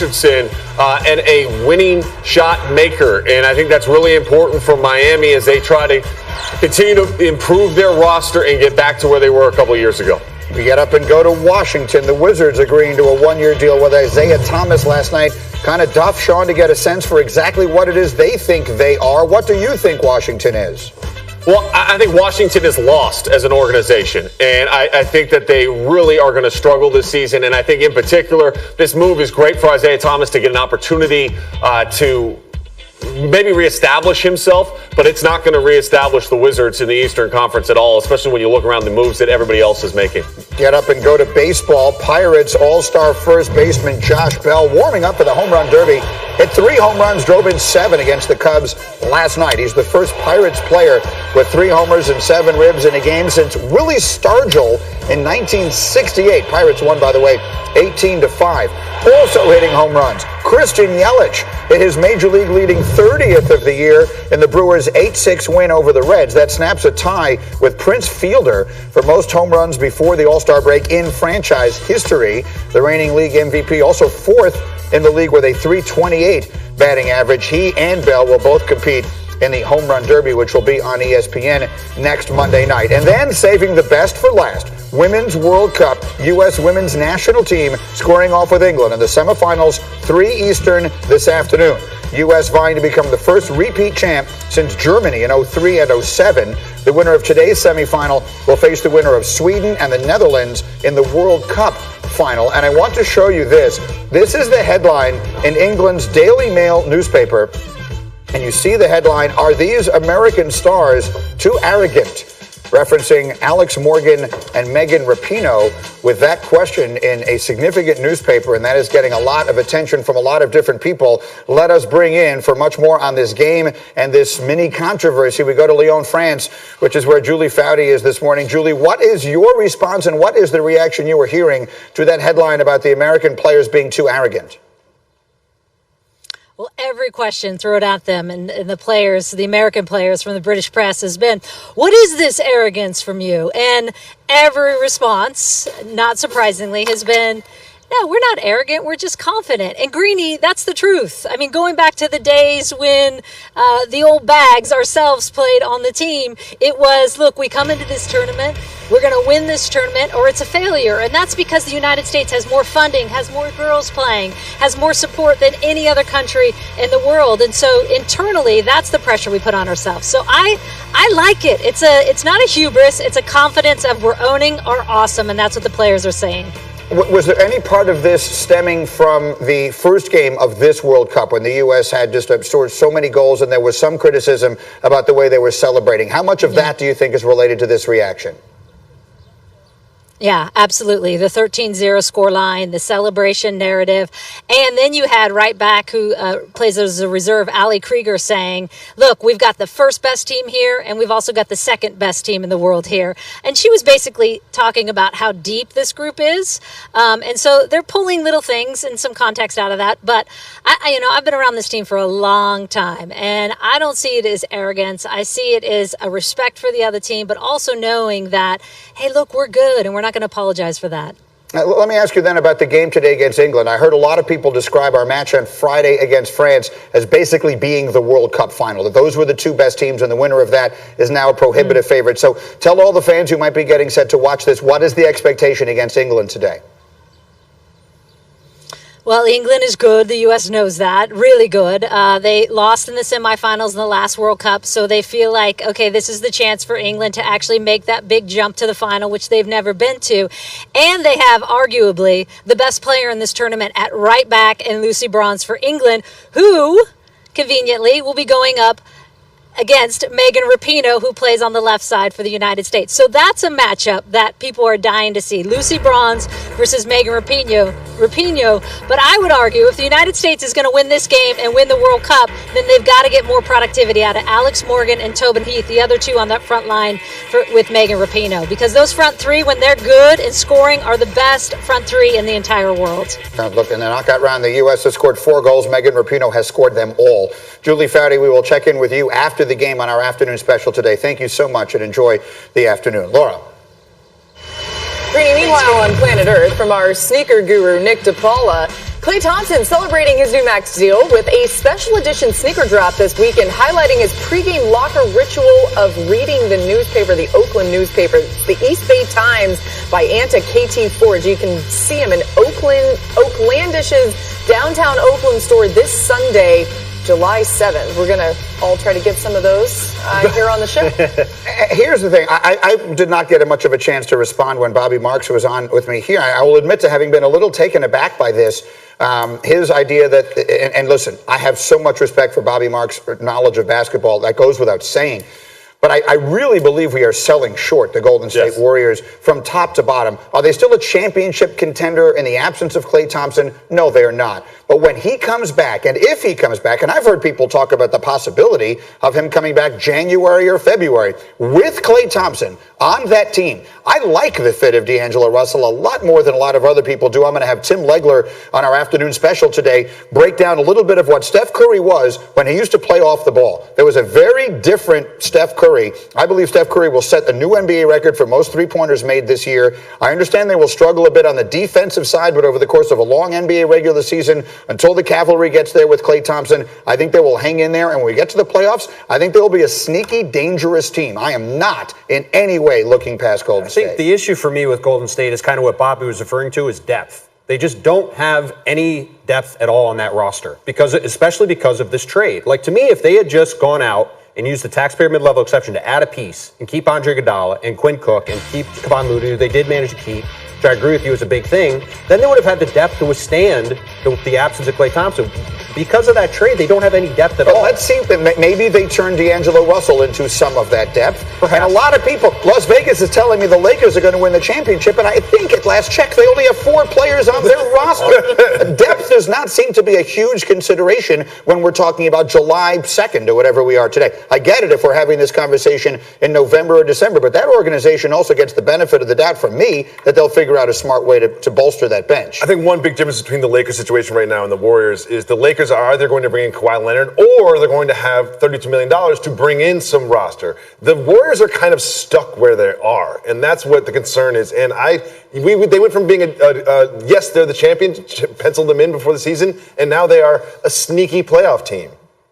And a winning shot maker. And I think that's really important for Miami as they try to continue to improve their roster and get back to where they were a couple years ago. We get up and go to Washington. The Wizards agreeing to a one-year deal with Isaiah Thomas last night. Kind of tough, Sean, to get a sense for exactly what it is they think they are. What do you think Washington is? Well, I think Washington is lost as an organization, and I think that they really are going to struggle this season. And I think in particular, this move is great for Isaiah Thomas to get an opportunity to maybe reestablish himself, but it's not going to reestablish the Wizards in the Eastern Conference at all, especially when you look around the moves that everybody else is making. Get up and go to baseball. Pirates all-star first baseman Josh Bell warming up for the home run derby. Hit 3 home runs, drove in 7 against the Cubs last night. He's the first Pirates player with 3 homers and 7 ribs in a game since Willie Stargell in 1968. Pirates won, by the way, 18-5. Also hitting home runs, Christian Yelich hit his Major League leading 30th of the year in the Brewers' 8-6 win over the Reds. That snaps a tie with Prince Fielder for most home runs before the All-Star break in franchise history. The reigning league MVP, also 4th in the league with a .328 batting average. He and Bell will both compete in the Home Run Derby, which will be on ESPN next Monday night. And then saving the best for last, Women's World Cup, U.S. Women's National Team squaring off with England in the semifinals, 3 Eastern this afternoon. U.S. vying to become the first repeat champ since Germany in 03 and 07. The winner of today's semifinal will face the winner of Sweden and the Netherlands in the World Cup final. And I want to show you this. This is the headline in England's Daily Mail newspaper. And you see the headline, "Are these American stars too arrogant?" Referencing Alex Morgan and Megan Rapinoe with that question in a significant newspaper, and that is getting a lot of attention from a lot of different people. Let us bring in, for much more on this game and this mini controversy, we go to Lyon, France, which is where Julie Foudy is this morning. Julie, what is your response and what is the reaction you were hearing to that headline about the American players being too arrogant? Well, every question thrown at them and the players, the American players from the British press has been, what is this arrogance from you? And every response, not surprisingly, has been, no, we're not arrogant. We're just confident. And Greenie, that's the truth. I mean, going back to the days when the old Bags ourselves played on the team, it was, look, we come into this tournament, we're going to win this tournament or it's a failure. And that's because the United States has more funding, has more girls playing, has more support than any other country in the world. And so internally, that's the pressure we put on ourselves. So I like it. It's not a hubris. It's a confidence of we're owning our awesome. And that's what the players are saying. Was there any part of this stemming from the first game of this World Cup when the U.S. had just scored so many goals and there was some criticism about the way they were celebrating? How much of that do you think is related to this reaction? Yeah, absolutely. The 13-0 scoreline, the celebration narrative. And then you had right back who plays as a reserve, Ali Krieger, saying, look, we've got the first best team here and we've also got the second best team in the world here. And she was basically talking about how deep this group is. And so they're pulling little things and some context out of that. But, I've been around this team for a long time and I don't see it as arrogance. I see it as a respect for the other team, but also knowing that, hey, look, we're good and we're not going to apologize for that. Let me ask you then about the game today against England. I heard a lot of people describe our match on Friday against France as basically being the World Cup final, that those were the 2 best teams and the winner of that is now a prohibitive favorite. So tell all the fans who might be getting set to watch this, what is the expectation against England today? Well, England is good. The U.S. knows that. Really good. They lost in the semifinals in the last World Cup, so they feel like, okay, this is the chance for England to actually make that big jump to the final, which they've never been to. And they have arguably the best player in this tournament at right back in Lucy Bronze for England, who, conveniently, will be going up against Megan Rapinoe, who plays on the left side for the United States. So that's a matchup that people are dying to see. Lucy Bronze versus Megan Rapinoe. But I would argue if the United States is going to win this game and win the World Cup, then they've got to get more productivity out of Alex Morgan and Tobin Heath, the other 2 on that front line with Megan Rapinoe. Because those front 3, when they're good and scoring, are the best front 3 in the entire world. Look, in the knockout round, the U.S. has scored 4 goals. Megan Rapinoe has scored them all. Julie Foudy, we will check in with you after the game on our afternoon special today. Thank you so much and enjoy the afternoon. Laura. Greenie, meanwhile on planet Earth, from our sneaker guru Nick DiPaula, Klay Thompson celebrating his new Max deal with a special edition sneaker drop this weekend, highlighting his pregame locker ritual of reading the newspaper, the Oakland newspaper, the East Bay Times by Anta KT Forge. You can see him in Oaklandish's downtown Oakland store this Sunday, July 7th. We're going to all try to get some of those here on the show. Here's the thing. I did not get much of a chance to respond when Bobby Marks was on with me here. I will admit to having been a little taken aback by this. His idea that, and listen, I have so much respect for Bobby Marks' knowledge of basketball. That goes without saying. But I really believe we are selling short the Golden State Warriors from top to bottom. Are they still a championship contender in the absence of Klay Thompson? No, they are not. But when he comes back, and if he comes back, and I've heard people talk about the possibility of him coming back January or February, with Klay Thompson on that team, I like the fit of D'Angelo Russell a lot more than a lot of other people do. I'm going to have Tim Legler on our afternoon special today break down a little bit of what Steph Curry was when he used to play off the ball. There was a very different Steph Curry. I believe Steph Curry will set the new NBA record for most three-pointers made this year. I understand they will struggle a bit on the defensive side, but over the course of a long NBA regular season, until the cavalry gets there with Klay Thompson, I think they will hang in there. And when we get to the playoffs, I think they will be a sneaky, dangerous team. I am not in any way looking past Golden State. I think the issue for me with Golden State is kind of what Bobby was referring to is depth. They just don't have any depth at all on that roster, especially because of this trade. Like, to me, if they had just gone out and used the taxpayer mid-level exception to add a piece and keep Andre Iguodala and Quinn Cook and keep Kevon Looney, who they did manage to keep, which I agree with you is a big thing, then they would have had the depth to withstand the absence of Klay Thompson. Because of that trade, they don't have any depth at all. Let's see. Maybe they turn D'Angelo Russell into some of that depth. Perhaps. And a lot of people, Las Vegas is telling me the Lakers are going to win the championship, and I think at last check, they only have 4 players on their roster. Depth does not seem to be a huge consideration when we're talking about July 2nd or whatever we are today. I get it if we're having this conversation in November or December, but that organization also gets the benefit of the doubt from me that they'll figure out a smart way to bolster that bench. I think one big difference between the Lakers situation right now and the Warriors is the Lakers are either going to bring in Kawhi Leonard or they're going to have $32 million to bring in some roster. The Warriors are kind of stuck where they are, and that's what the concern is. And they went from being yes, they're the champions, penciled them in before the season, and now they are a sneaky playoff team.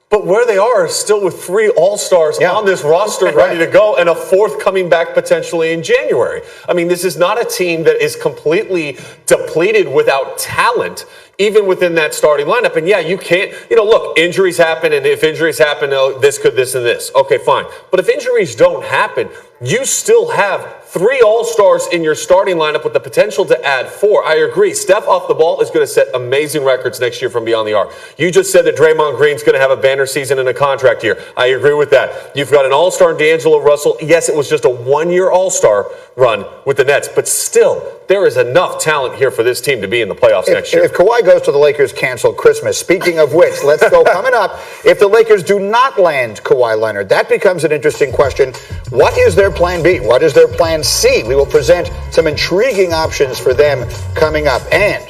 But where they are is still with 3 All-Stars on this roster ready to go and a 4th coming back potentially in January. I mean, this is not a team that is completely depleted without talent, even within that starting lineup. And yeah, you can't, look, injuries happen, and if injuries happen, this, and this. Okay, fine. But if injuries don't happen, you still have 3 All-Stars in your starting lineup with the potential to add 4. I agree. Steph off the ball is going to set amazing records next year from beyond the arc. You just said that Draymond Green's going to have a banner season and a contract year. I agree with that. You've got an All-Star in D'Angelo Russell. Yes, it was just a 1-year All-Star run with the Nets, but still, there is enough talent here for this team to be in the playoffs next year. If Kawhi goes to the Lakers, cancel Christmas. Speaking of which, let's go coming up. If the Lakers do not land Kawhi Leonard, that becomes an interesting question. What is their plan B? What is their plan C? We will present some intriguing options for them coming up. And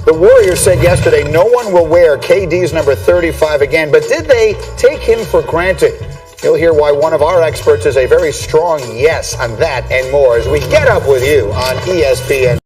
the Warriors said yesterday no one will wear KD's number 35 again, but did they take him for granted? You'll hear why one of our experts is a very strong yes on that and more as we get up with you on ESPN.